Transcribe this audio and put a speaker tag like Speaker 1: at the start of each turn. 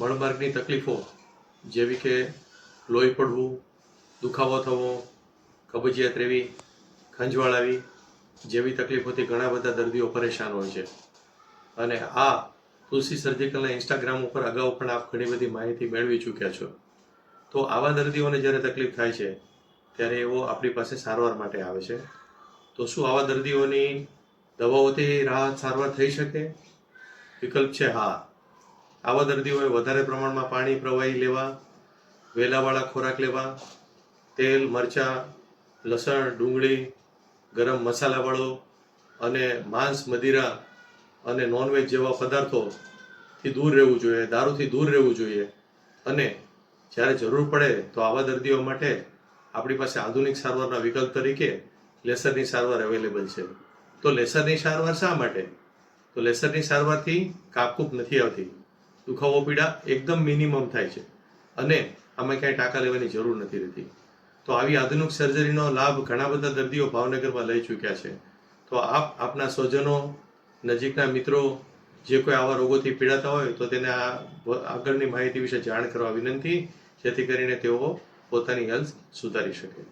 Speaker 1: મળમાર્ગની તકલીફો જેવી કે લોહી પડવું, દુખાવો થવો, કબજિયાત રહેવી, ખંજવાળ આવી જેવી તકલીફોથી ઘણા બધા દર્દીઓ પરેશાન હોય છે. અને આ તુલસી સર્જિકલના ઇન્સ્ટાગ્રામ ઉપર અગાઉ પણ આપ ઘણી બધી માહિતી મેળવી ચૂક્યા છો. તો આવા દર્દીઓને જ્યારે તકલીફ થાય છે ત્યારે એઓ આપણી પાસે સારવાર માટે આવે છે. તો શું આવા દર્દીઓની દવાઓથી રાહત સારવાર થઈ શકે? વિકલ્પ છે હા. આવા દર્દીઓએ વધારે પ્રમાણમાં પાણી પ્રવાહી લેવા, વેલાવાળા ખોરાક લેવા, તેલ, મરચાં, લસણ, ડુંગળી, ગરમ મસાલાવાળો અને માંસ, મદિરા અને નોનવેજ જેવા પદાર્થોથી દૂર રહેવું જોઈએ, દારૂથી દૂર રહેવું જોઈએ. અને જ્યારે જરૂર પડે તો આવા દર્દીઓ માટે આપણી પાસે આધુનિક સારવારના વિકલ્પ તરીકે લેસરની સારવાર અવેલેબલ છે. તો લેસરની સારવાર શા માટે? તો લેસરની સારવારથી કાપકૂપ નથી આવતી, દુખાવો પીડા એકદમ મિનિમમ થાય છે અને આમાં ક્યાંય ટાંકા લેવાની જરૂર નથી રહેતી. તો આવી આધુનિક સર્જરીનો લાભ ઘણા બધા દર્દીઓ ભાવનગરમાં લઈ ચૂક્યા છે. તો આપ આપના સ્વજનો, નજીકના મિત્રો જે કોઈ આવા રોગોથી પીડાતા હોય તો તેને આ આગળની માહિતી વિશે જાણ કરવા વિનંતી, જેથી કરીને તેઓ પોતાની હેલ્થ સુધારી શકે.